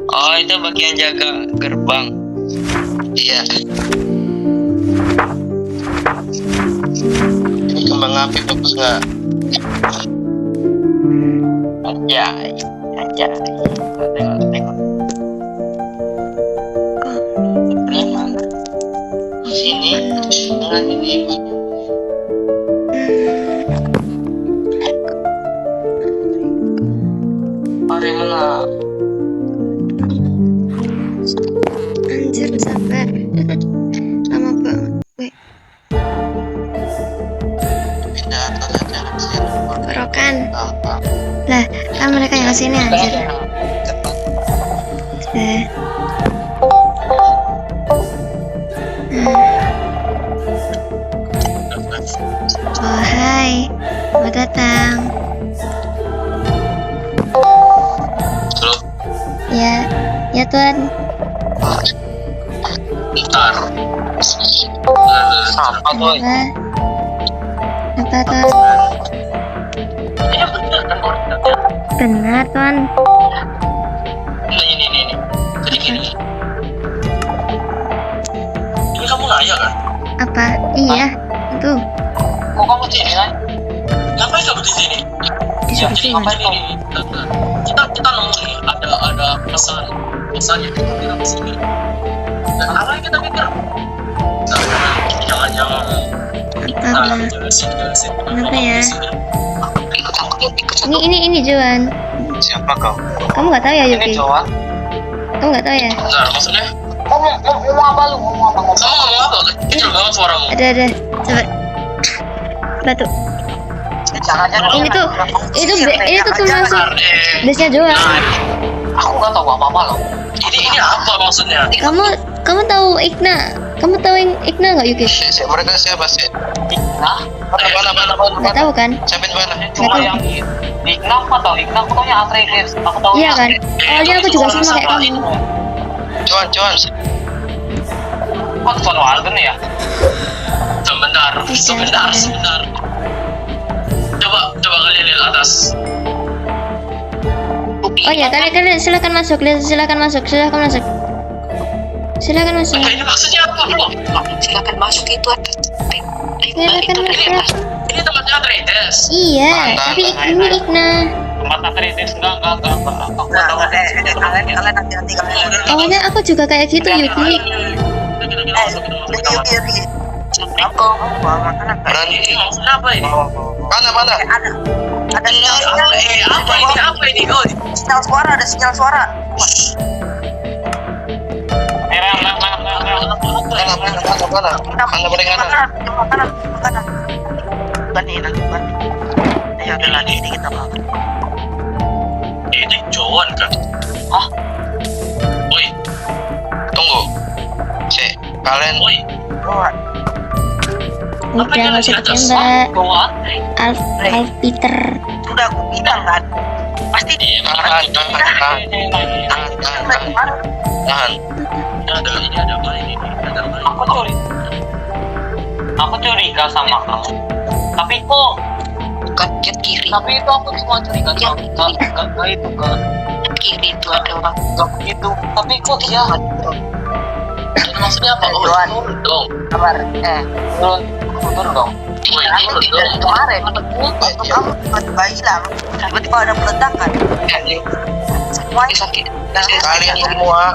Oh, itu bagian jaga gerbang. Iya. Ini kembang api bagus nggak? Anjay, anjay. Tengok. Ini mana? Di sini. Dengan ini. Hari mana? Anjir, sabar. Lama banget. Wait, Pindah atas aja sih. Rokan. Gampang. Lah, kan mereka yang kesini anjir. Eh. Oh, hai. Selamat datang. Halo. Ya, ya Tuan. Bentar. Apa tuh? Apa? Apa Tuan? Ini bener kan orangnya? Benar Tuan. Ini. Jadi gini. Ini kamu nanya kan? Apa? Iya. Tuh. Kok kamu di sini kan? Ngapain kamu di sini? Di Ya, sebelah jadi sini. ngapain ini? Kita nemu nih ada pesan yang kita ke sini. Dan apa yang kita pikir? Jangan Apa? jelasin. Kenapa ya? Ikut. Ini Juan. Siapa kau? Kamu nggak tahu ya Ini Yuki? cowok. Kamu nggak tahu ya? Bentar, maksudnya? Kamu ngomong apa lu? Kamu ngomong apa? Kecil banget suaramu. Ada. Coba. Batu. Jangan. Ini tuh termasuk base-nya Juan. Aku nggak tahu apa-apa loh. Ini apa maksudnya? Kamu tahu Igna? Kamu tahu Igna nggak Yuki? Mereka siapa sih? Hah? Mana? Nggak tahu kan? Siapa di mana? Cuma yang Igna apa tau? Igna aku taunya Atreides. Aku taunya. Iya kan? Awalnya aku juga sama kayak kamu. Cuan. Kok Van Walden ya? Sebentar. Coba kalian lihat atas. Oh ya, kalian silakan masuk. Silakan masuk. Ini maksudnya apa bro? Silakan masuk itu ada. Silakan masuk. Ini tempatnya Atreides. Iya, Mantap. tapi ini Igna. Tempat Atreides enggak. Aku nggak tahu. Kalian hati-hati kalian. Awalnya aku juga kayak gitu Yuki. Kita masuk. Aku makanan. Ini maksudnya apa ini? Mana? Ada sinyal Apa ini? Oh, sinyal suara. Mana paling kanan? Makanan. Bani. Ayo udah lagi ini kita makan. ini Joan kan? Hah? Woi, Tunggu. Kalian woi. Udah nggak usah ditembak. Joan? Alf Peter. Sudah aku bilang kan. Pasti tahan. Ada apa ini? Aku curiga sama kamu. Tapi kok kaget kiri. Tapi itu aku cuma curiga sama gak itu kan. Kiri itu ada orang. Gak begitu. Tapi kok dia ini maksudnya apa? Joan. Turun dong. Kabar. Turun dong. Dari kemarin. Kamu tiba-tiba hilang. Tiba-tiba ada peledakan. Semuanya sakit. Kalian semua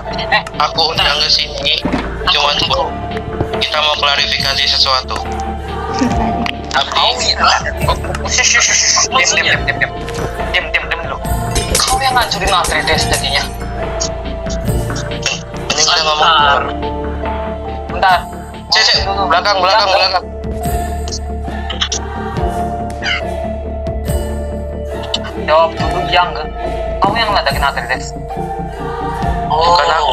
aku undang ke sini cuma kita mau klarifikasi sesuatu. Tapi Diam dulu. Kau yang ngancurin Atreides jadinya. mending kita ngomong. Bentar. Belakang. Jawab dulu yang enggak. Kamu yang ngeledakin Atreides. Bukan aku.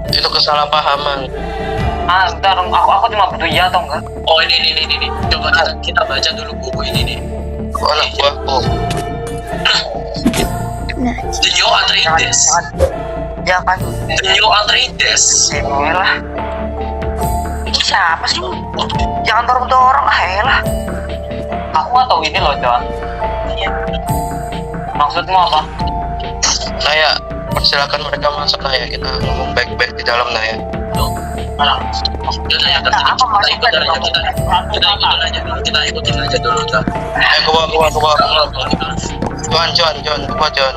Itu kesalahpahaman. Bentar, aku cuma butuh iya atau enggak? Oh ini. Coba kita baca dulu buku ini nih. Anak buahku. Nah, The New Atreides. Jangan. The New Atreides. Elah. Ini siapa sih? Jangan dorong-dorong. Elah. Aku nggak tahu ini loh, John. Maksudmu apa? silakan mereka masuk nah ya, kita ngomong baik-baik di dalam nah ya. Tuh, malah. Kita ya, Nah, apa maksudnya kita kita ikutin aja dulu kan. Ayo ke bawah. Juan, ke bawah Juan.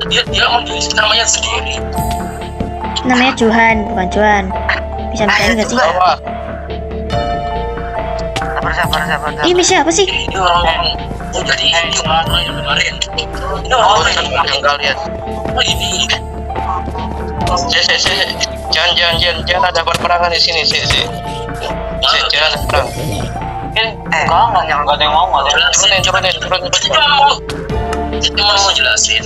Dia memilih namanya sendiri. Namanya Johan, bukan Johan. Bisa bicara nggak sih? Bawah. Sabar. Ini siapa sih? Ini orang oh jadi ini orang yang kemarin. Ini Oh, orang yang kalian. oh ini. Jangan ada perperangan di sini, jangan ada perang. Jangan ada yang mau Turunin. Cuma mau jelasin.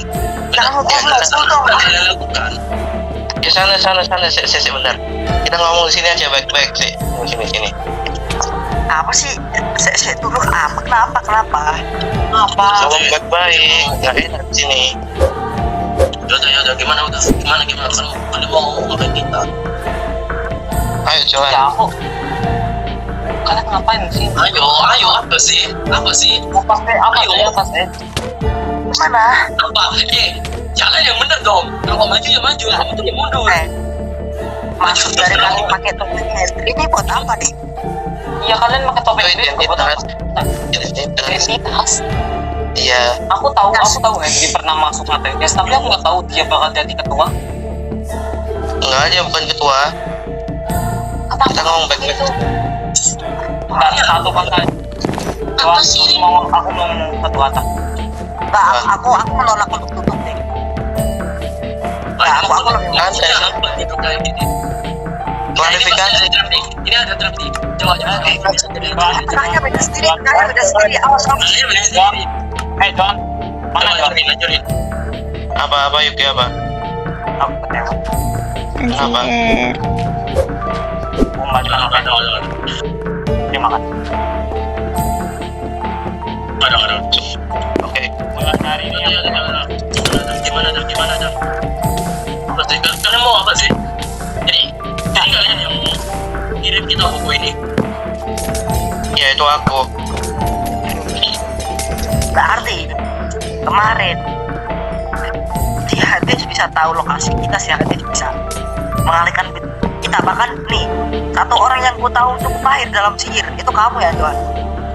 Jangan mau jelasin dong. Kalian lakukan. Di sana, bentar. Kita ngomong di sini aja baik-baik sih. Sini. Apa sih? Saya dulu apa? Kenapa? Ngomong baik-baik, nggak enak di sini. Udah gimana kalau mau ngomong sama kita. Ayo Johan. Ya aku. Kalian ngapain sih? Ayo apa sih? Apa Ayo. Mana? Apa? Jalan yang bener dong. Kalau maju ya maju, kalau mundur ya mundur. Maksud dari kalian pakai topeng Hendry ini buat apa nih? Iya kalian pakai topeng Identitas. identitas. Iya. Aku tahu Henry pernah masuk ATS, tapi aku nggak tahu dia bakal jadi ketua. Enggak aja bukan ketua. Kita ngomong baik-baik. Dan satu kata. Aku mau ketua tak. Enggak, aku menolak untuk tutup deh. Aku lebih Santai. Apa itu kayak gini? Klarifikasi. Ini ada traffic. Coba. Caranya beda sendiri. Awas kamu. John, mana John? Lanjutin. Apa Yuki apa? Aku kecewa. Kenapa? Anjir. Aku nggak jelas. Terima kasih. Ada. Oke. Mulai hari ini Gimana? Kalian mau apa sih? Jadi kalian yang kirim kita buku ini. Ya itu aku. Berarti kemarin si Hades bisa tahu lokasi kita, si Hades bisa mengalihkan kita. Bahkan nih, satu orang yang ku tahu cukup mahir dalam sihir itu kamu ya Johan.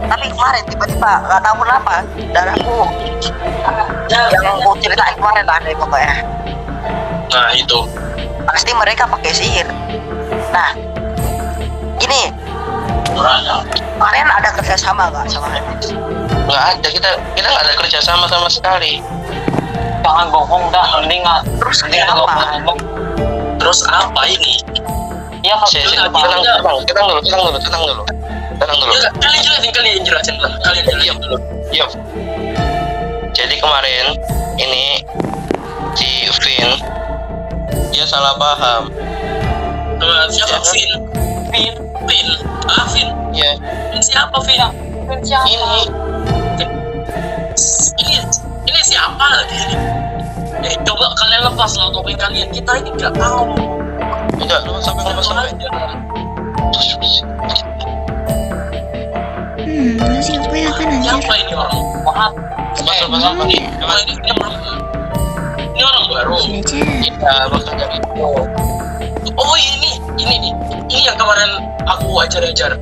Tapi kemarin tiba-tiba gak tahu kenapa dan aku yang aku ceritain kemarin aneh pokoknya. Nah itu. Pasti mereka pakai sihir. Nah, ini kalian ada kerjasama gak sama Hades? Nggak ada, kita nggak ada kerja sama sekali. jangan bohong dah, mending Terus mending kenapa? nggak ngomong. Terus apa ini? Iya kalau Tenang dulu. Ya, kalian jelasin lah. Dulu. Yuk. Jadi kemarin ini si Vin dia salah paham. Siapa Vin? Vin. Ya, Vin siapa Vin? Ini siapa lagi ini? Coba kalian lepas lah topeng kalian. Kita ini nggak tahu. enggak, sampai. Masih kelihatan anjir. Siapa ini orang? maaf. Pasal nih. Ini orang baru. Sini aja. Kita bakal dari itu. Oh ini nih. Ini yang kemarin aku ajar-ajar.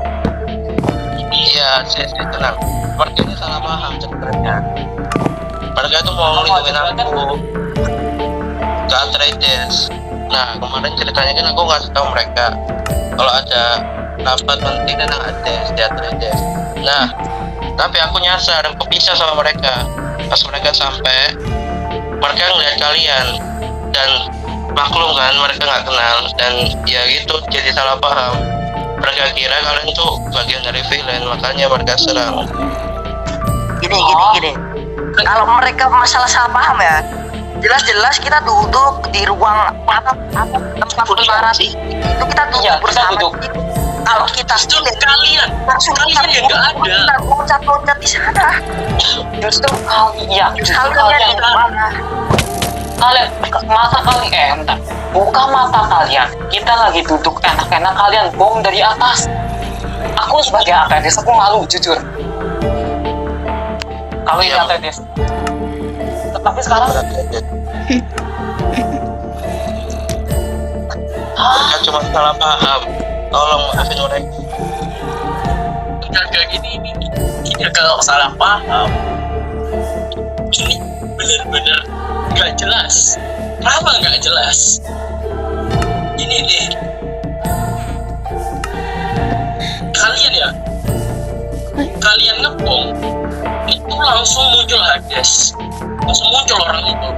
Iya, saya tenang. Mereka ini salah paham sebenarnya. Mereka itu mau ngelindungin aku ke Atreides. Nah, kemarin ceritanya kan aku ngasih tahu mereka kalau ada rapat penting tentang Hades di Atreides. Nah, tapi aku nyasar dan kepisah sama mereka. Pas mereka sampai, mereka ngeliat kalian dan maklum kan, mereka nggak kenal dan ya gitu, jadi salah paham. Mereka kira kalian tuh bagian dari villain, makanya mereka serang. Gini. Kalau mereka masalah salah paham ya, jelas-jelas kita duduk di ruang tempat lebaran itu kita duduk Iya, kita bersama. duduk. Kalau kita Justru sulit, kalian yang nggak ada. kita loncat di sana. Justru kalian Kalian di mana? kalian mata kalian buka mata kalian, kita lagi duduk enak-enak, kalian bom dari atas. Aku sebagai Atreides, aku malu jujur. Kalau ini Iya. Atreides Tapi sekarang Mereka cuma salah paham. Tolong maafin mereka. Enggak kayak gini. Ini kalau salah paham. Ini bener-bener nggak jelas. Kenapa nggak jelas? Ini deh. Kalian ngebom itu langsung muncul Hades, langsung muncul orang itu,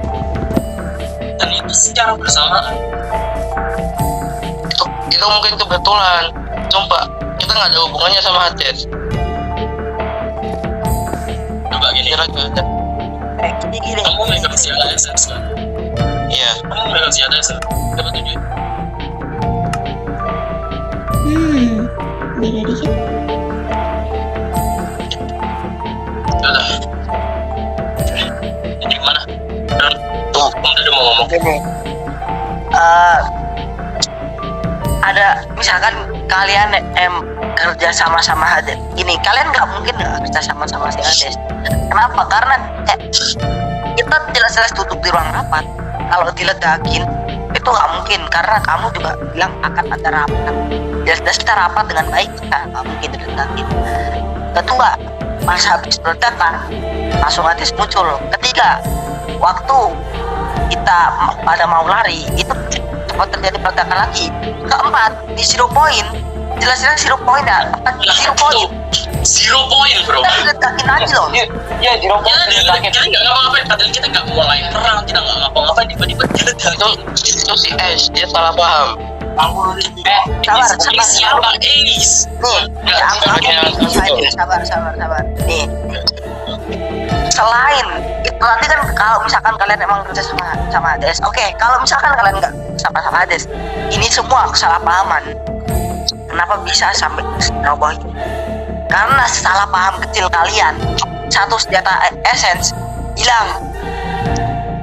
dan itu secara bersamaan. Itu mungkin kebetulan. Sumpah, kita nggak ada hubungannya sama Hades. Coba gini, Kira nggak ada. Gini. kamu megang senjata SS kan? Iya. Kamu megang senjata SS, dapat tunjuk. Beda dikit. Udah. Ini gimana? Tuh, kamu udah mau ngomong. Gini. Ada misalkan kalian kerja sama Hades. Gini, kalian nggak mungkin kerja sama si Hades. Kenapa? Karena kita jelas-jelas duduk di ruang rapat. Kalau diledakin itu nggak mungkin, karena kamu juga bilang akan ada rapat. Jelas-jelas kita rapat dengan baik, kita nggak mungkin diledakin. Kedua, pas habis ledakan langsung Hades muncul. Ketiga, waktu kita pada mau lari itu cepat terjadi ledakan lagi. Keempat, di zero point, jelas-jelas zero point ya, zero point. 0 point bro. Kita diledakin aja loh. ya Jiro Kita nggak ngapa-ngapain, padahal kita nggak mulai perang, kita nggak ngapa-ngapain, tiba-tiba diledakin. Itu si Ash, dia salah paham. Sabar. Siapa Ace? Nih, sabar. Nih, selain itu nanti kan kalau misalkan kalian emang kerja sama Hades, oke. Kalau misalkan kalian nggak sama Hades, ini semua kesalahpahaman. Kenapa bisa sampai roboh ini? Karena salah paham kecil kalian. Satu senjata essence hilang.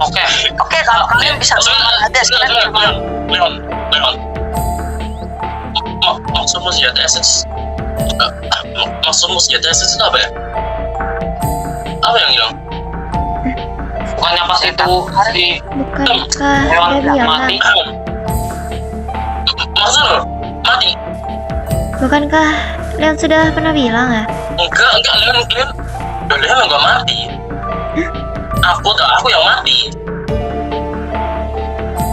Oke, kalau kalian bisa sama Hades, kalian Leon. Maksudmu senjata SS? Maksudmu senjata SS itu apa ya? Apa yang hilang? bukannya pas itu si Bukankah Leon dia bilang? mati? Masa lo? Mati? Bukankah Leon sudah pernah bilang ya? Enggak, Leon enggak mati. Aku yang mati.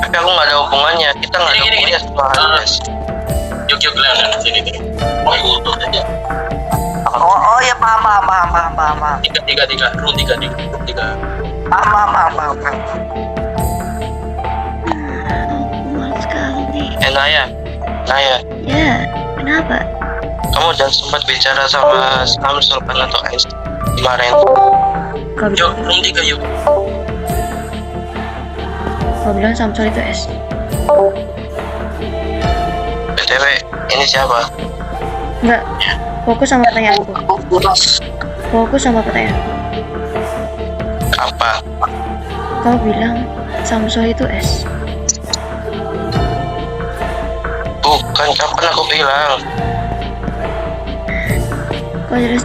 Tapi aku nggak ada hubungannya. Kita nggak ada Gini. hubungannya sama Hades. Yuk Leon, sini. Oh, itu aja. Oh ya, paham. Tiga. Room tiga. Paham. Kuat sekali. Naya, Ya, kenapa? kamu jangan sempat bicara sama Samsul kan atau Ash kemarin. Kau Yuk, bilang, room 3 yuk. kau bilang Samsul itu S. BTW, ini siapa? Enggak. Fokus sama pertanyaanku. Fokus sama pertanyaan. Apa? Kau bilang Samsul itu S. Bukan, kapan aku bilang? Kau jelas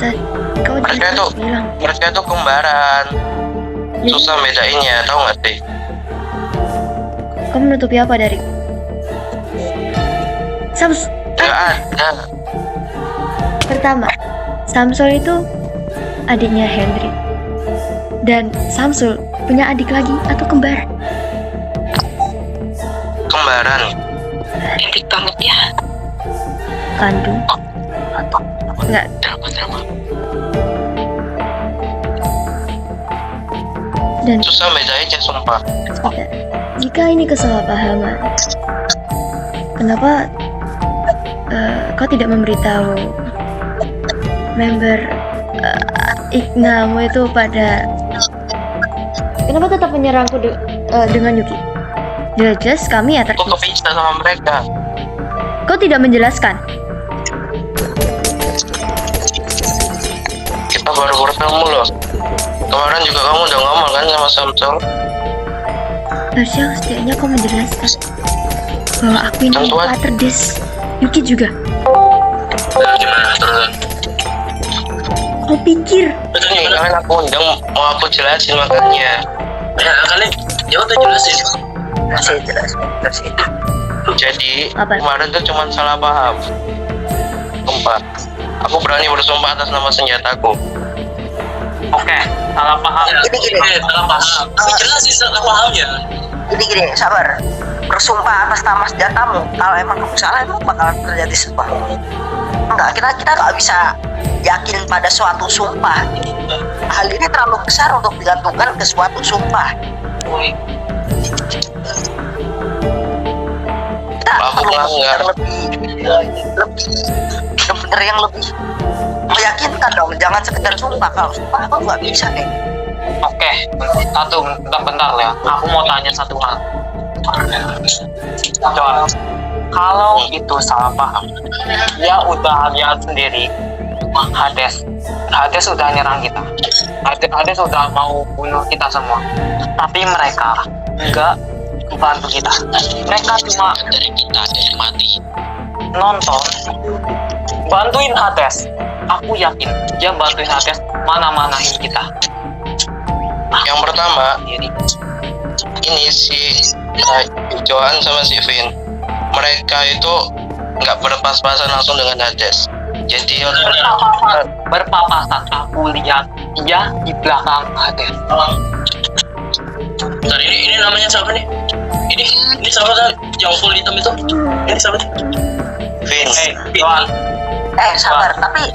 Mereka tuh bilang. mereka tuh kembaran. Susah bedainnya, tahu nggak sih? Kau menutupi apa dari Samsul? Nggak ada. Pertama, Samsul itu adiknya Henry. Dan Samsul punya adik lagi atau kembar? Kembaran. Cantik banget ya. Kandung. Enggak. Drama. Dan Susah bedainnya, sumpah. tidak. Jika ini kesalahpahaman, kenapa kau tidak memberitahu member Ignamu itu pada... Kenapa tetap menyerangku dengan Yuki? Jelas kami ya Aku kepisah sama mereka. Kau tidak menjelaskan. Kita baru bertemu loh. Kemarin juga kamu udah ngomong kan sama Samsul. Harusnya setidaknya kau menjelaskan bahwa aku ini Tentuan. Waterdes. Yuki juga. Gimana terus? Kau pikir Ini kalian aku undang, mau aku jelasin makanya. Ya kalian, ya udah jelasin. Jelasin. Jadi Apa? kemarin tuh cuma salah paham. Sumpah. Aku berani bersumpah atas nama senjataku. Oke, salah paham. Gini. Salah paham. Tapi jelasin salah pahamnya. Gini, sabar. Bersumpah atas nama senjatamu. Kalau emang kamu salah, itu bakalan terjadi sesuatu. Enggak, kita nggak bisa yakin pada suatu sumpah. Hal ini terlalu besar untuk digantungkan ke suatu sumpah. Kita Aku perlu melanggar. bener yang lebih meyakinkan dong. Jangan sekedar sumpah. Kalau sumpah aku nggak bisa nih. Oke, bentar ya. Aku mau tanya satu hal. Coba, kalau itu salah paham, dia udah lihat sendiri Hades udah nyerang kita. Hades udah mau bunuh kita semua. Tapi mereka enggak bantu kita. Mereka cuma Dari kita dari mati. nonton, bantuin Hades. Aku yakin dia bantuin Hades mana-manahin kita. Yang pertama, Jadi, ini si Johan sama si Vin, mereka itu nggak berpas-pasan langsung dengan Hades. Jadi berpapasan aku lihat dia di belakang Hades. Bentar, ini namanya siapa nih? Ini siapa tuh yang full hitam itu? Ini siapa tuh? Vin, Johan, Sabar, tapi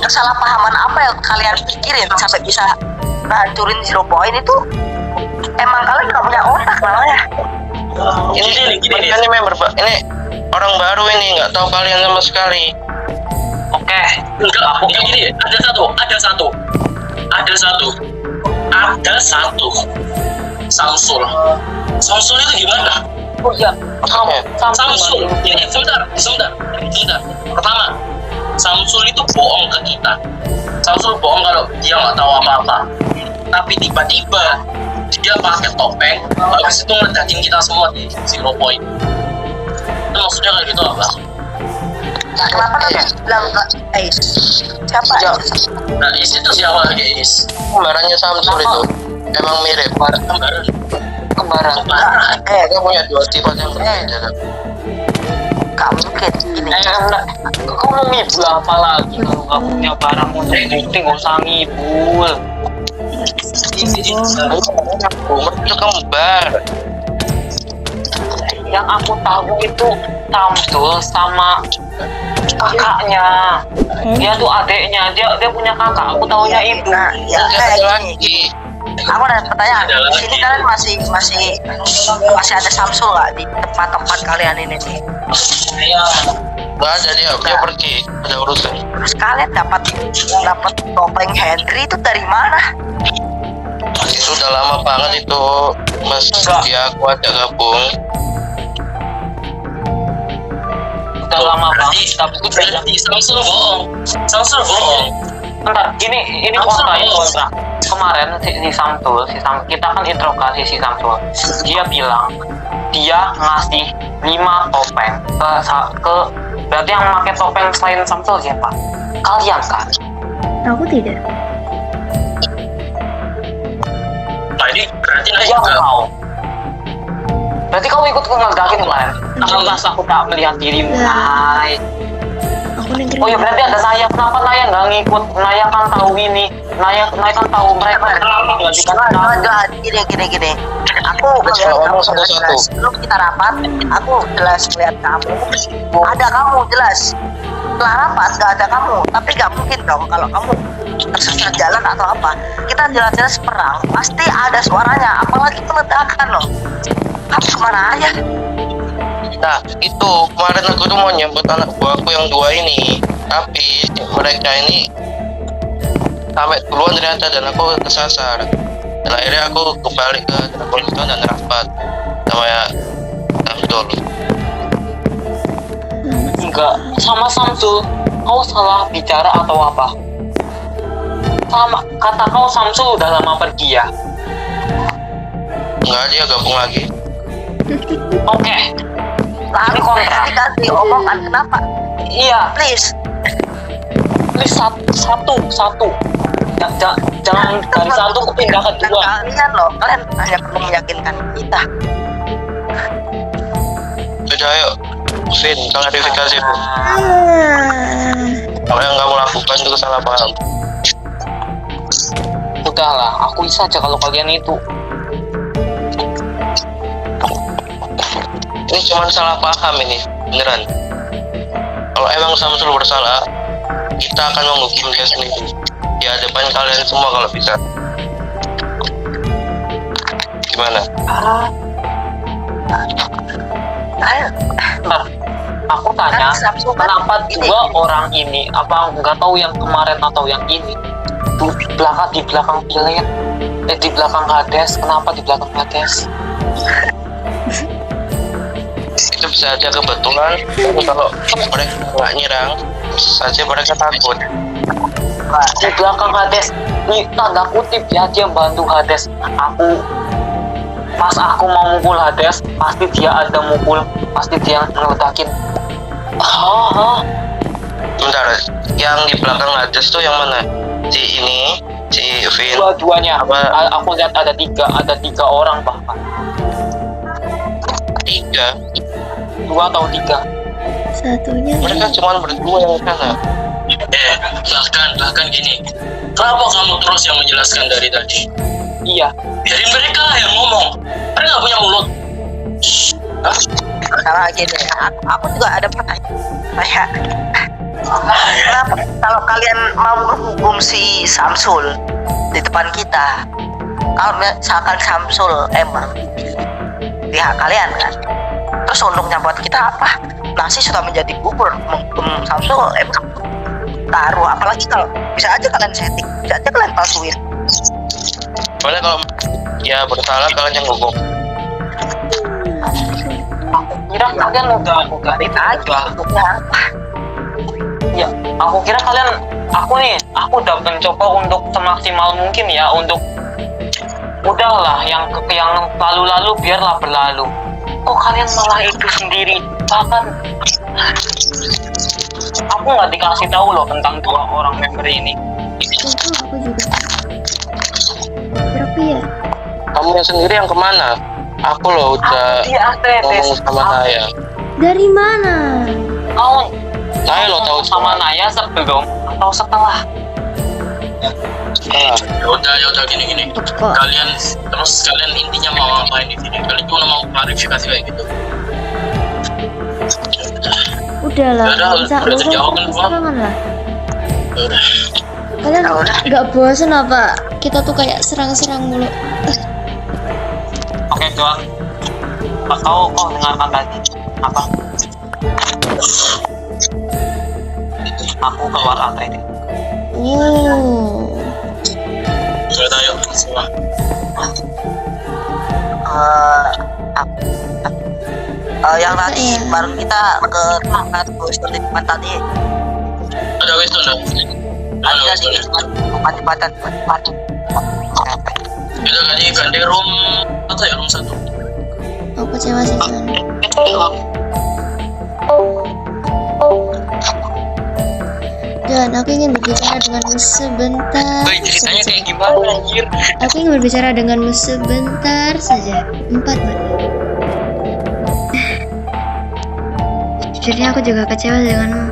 kesalahpahaman apa yang kalian pikirin sampai bisa ngancurin Zero Point itu? Emang kalian nggak punya otak namanya? ini member ini orang baru ini, nggak tahu kalian sama sekali. oke. Enggak, pokoknya gini, ada satu. Samsul itu gimana? Oh iya, Samsul, ini sebentar. Pertama, Samsul itu bohong ke kita. Samsul bohong kalau dia nggak tahu apa-apa. Tapi tiba-tiba dia pakai topeng, habis itu ngeledakin kita semua di Zero Point. Itu maksudnya kayak gitu apa? Nah, kenapa kalian bilang siapa? Nah, Is itu siapa lagi Is? Kembarannya Samsul itu emang mirip. Kembaran. Dia punya dua sifat yang berbeda. Gak mungkin ini. Kau mau ngibul apa lagi kalau nggak punya barang untuk bukti? Nggak usah ngibul. Mereka kembar. Yang aku tahu itu Samsul sama kakaknya. Dia tuh adeknya. Dia punya kakak. Aku tahunya itu. Nah, ya Ada kayak gini. lagi. Aku ada pertanyaan. Di sini kalian masih ada Samsul nggak di tempat-tempat kalian ini nih? Nggak ada, dia pergi, ada urusan. Terus kalian dapat topeng Henry itu dari mana? Itu udah lama banget itu, Mas. Dia aku ajak gabung. Udah lama banget. Tapi itu Berarti Samsul bohong. bentar. Ini kontra. Kemarin si Samsul, kita kan interogasi si Samsul. Dia bilang dia ngasih 5 topeng ke berarti yang pakai topeng selain Samsul siapa? Kalian kan? Aku tidak. Nah, ini berarti Iya kau. Berarti kau ikut ngeledakin kemarin. Pas aku tak melihat dirimu. Hai. Aku negeri. Oh ya berarti ada Naya. Kenapa Naya nggak ngikut? Naya kan tahu ini. Naya kan tahu mereka. Kenapa nggak dikasih? Gini. Aku Coba ngomong jelas. satu-satu. Sebelum kita rapat, aku jelas melihat kamu. Ada kamu jelas. Setelah rapat nggak ada kamu. Tapi nggak mungkin dong kalau kamu tersesat jalan atau apa. Kita jelas-jelas perang. Pasti ada suaranya. Apalagi meledakan loh. Kamu kemana aja? Nah, itu kemarin aku tuh mau nyambut anak buahku yang 2 ini, tapi mereka ini sampai duluan ternyata dan aku kesasar. Dan akhirnya aku kembali ke Dragonstone dan rapat sama ya Samsul. Enggak, sama Samsul. Kau salah bicara atau apa? Sama kata kau Samsul udah lama pergi ya. Enggak, dia gabung lagi. Oke. Lalu ketika diomongan kenapa? Iya. Please. Ini satu. jangan dari satu pindah ke Dan dua. kalian loh, kalian hanya perlu meyakinkan kita. Udah ayo, Vin, klarifikasi Vin. Ah, Apa yang kamu lakukan itu salah paham. Udahlah, akui saja kalau kalian itu. Ini cuma salah paham ini, beneran. Kalau emang Samsul bersalah, kita akan menghukum dia sendiri di hadapan kalian semua kalau bisa. Gimana? Ayo, Bentar, aku tanya, Kan Samsul kan kenapa ini. dua orang ini, apa nggak tahu yang kemarin atau yang ini, tuh di belakang pilar, di belakang Hades, kenapa di belakang Hades? Itu bisa aja kebetulan. Kalau mereka nggak nyerang, bisa saja mereka takut. Di belakang Hades, ini tanda kutip ya, dia bantu Hades. Pas aku mau mukul Hades, pasti dia ada mukul, pasti dia ngeledakin. Bentar, yang di belakang Hades tuh yang mana? Si ini, si Vin. Dua-duanya, Apa? aku lihat ada tiga orang bahkan, 3. 2 atau 3. satunya Mereka cuma berdua yang sana. Bahkan gini. Kenapa kamu terus yang menjelaskan dari tadi? Iya, Dari mereka lah yang ngomong. Mereka nggak punya mulut. Hah? Salah gini, aku juga ada pertanyaan. Kenapa kalau kalian mau menghukum si Samsul di depan kita, kalau misalkan Samsul emang di pihak kalian kan, terus untungnya buat kita apa? Nasi sudah menjadi bubur, menghukum Samsul emang taruh. Apalagi kalau bisa aja kalian setting, bisa aja kalian palsuin. Soalnya kalau ya bersalah kalian yang hukum. aku kira kalian udah Kita aja untuknya apa? ya, aku kira kalian, aku udah mencoba untuk semaksimal mungkin ya, untuk udahlah yang lalu-lalu biarlah berlalu. Kok kalian malah itu sendiri? Bahkan aku nggak dikasih tahu loh tentang dua orang member ini. itu aku juga. Berapa ya? Kamu yang sendiri yang kemana? Aku loh udah Aku di Atretes. ngomong sama Naya. Dari mana? Kau Naya lo tahu sama Naya sebelum atau setelah? setelah. Ya udah gini. Kok Kalian intinya mau ngapain di sini? Kalian cuma mau klarifikasi kayak gitu. udahlah, Udah, nggak usah udah terjawab kan, Bang? serangan lah. Udah. Kalian Ya udah. nggak bosan apa? Kita tuh kayak serang-serang mulu. Oke, Joan. Kau dengarkan tadi apa? Aku keluar Atretes. Oh, Udah ayo semua. Yang tadi Iya. baru kita ke tempat seperti teman tadi. Ada Weston dah. Mana Ada di Weston? tempat. Kita ganti room apa ya, room 1. aku kecewa sih John. John, aku ingin berbicara denganmu sebentar. Ceritanya saja. kayak gimana anjir? Aku ingin berbicara denganmu sebentar saja. 4 menit. Jujurnya aku juga kecewa denganmu.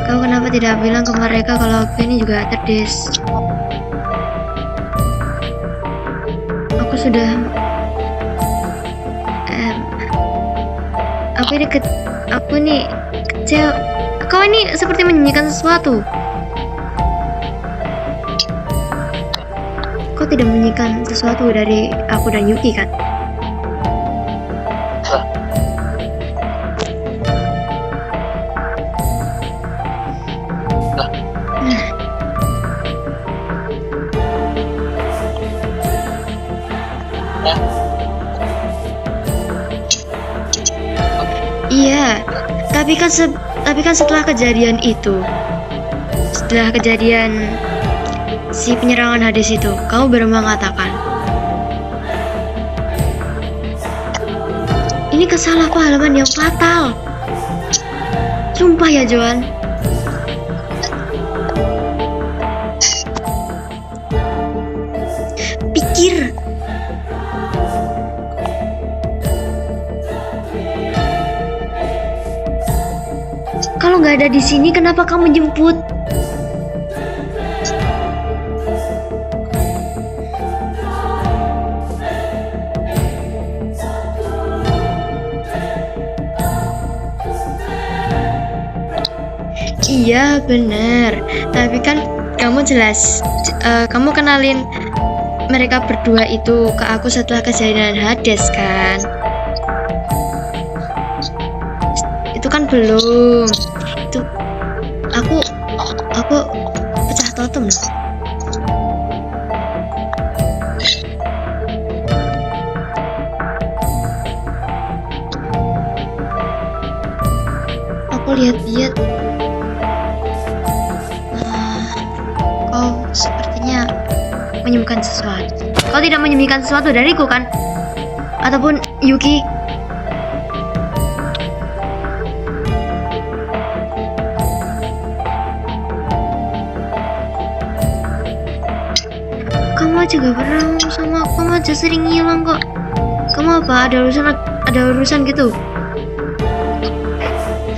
Kau kenapa tidak bilang ke mereka kalau aku ini juga terdis? Aku sudah aku ini kecewa. Kau ini seperti menyembunyikan sesuatu. Kau tidak menyembunyikan sesuatu dari aku dan Yuki kan? Iya, tapi kan setelah kejadian itu, setelah kejadian si penyerangan Hades itu, kau baru mengatakan ini kesalahpahaman yang fatal. Sumpah ya Joan. Kalau nggak ada di sini, kenapa kamu jemput? Iya bener, tapi kan kamu kamu kenalin mereka berdua itu ke aku setelah kejadian Hades kan? Itu kan belum. Itu aku pecah totem loh. Aku lihat-lihat. Kau sepertinya menyembunyikan sesuatu. Kau tidak menyembunyikan sesuatu dariku kan? Ataupun Yuki? Kamu aja gak pernah ngomong sama aku, kamu aja sering ngilang kok. Kamu apa? Ada urusan gitu?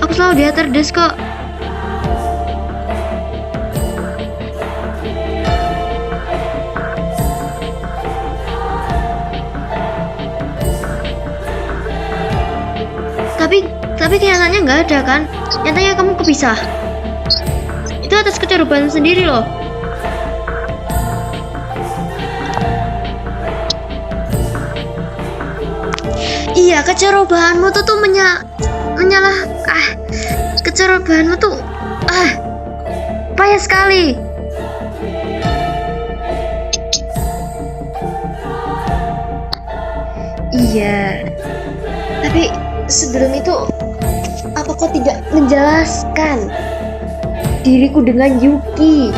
Aku selalu di Hades kok. Tapi kenyataannya nggak ada kan? Nyatanya kamu kepisah. Itu atas kecerobohan sendiri loh. Iya, kecerobohanmu tuh menyalah. Kecerobohanmu tuh payah sekali. Iya. Tapi sebelum itu, apa kau tidak menjelaskan diriku dengan Yuki?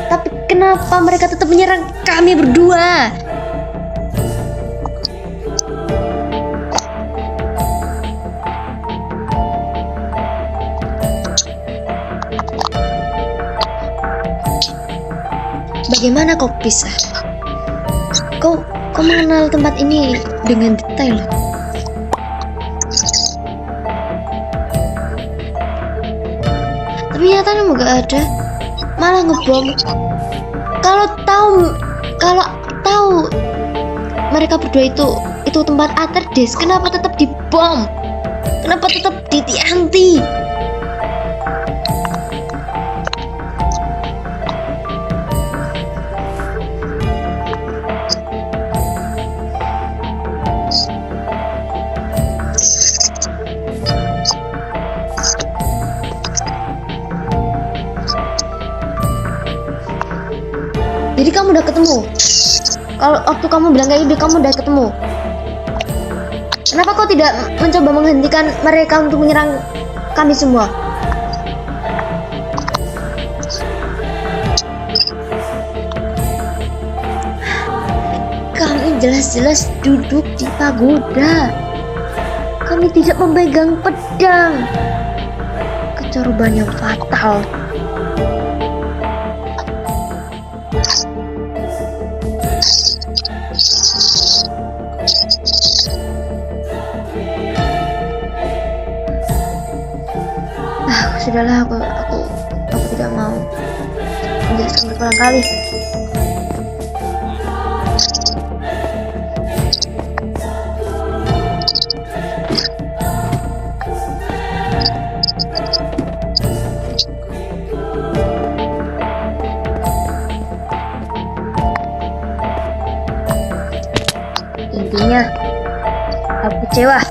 Tapi kenapa mereka tetap menyerang kami berdua? Bagaimana kau pisah? Kau mengenal tempat ini dengan detail. Tapi nyatanya gak ada, malah ngebom. Kalau tahu mereka berdua itu tempat Hades, kenapa tetap dibom? Kenapa tetap ditianti? Jadi kamu udah ketemu? Kalau waktu kamu bilang kayak gitu, kamu udah ketemu? Kenapa kau tidak mencoba menghentikan mereka untuk menyerang kami semua? Kami jelas-jelas duduk di pagoda. Kami tidak memegang pedang. Kecerobohan yang fatal. Sudahlah, aku tidak mau menjelaskan berulang kali. Intinya, aku kecewa.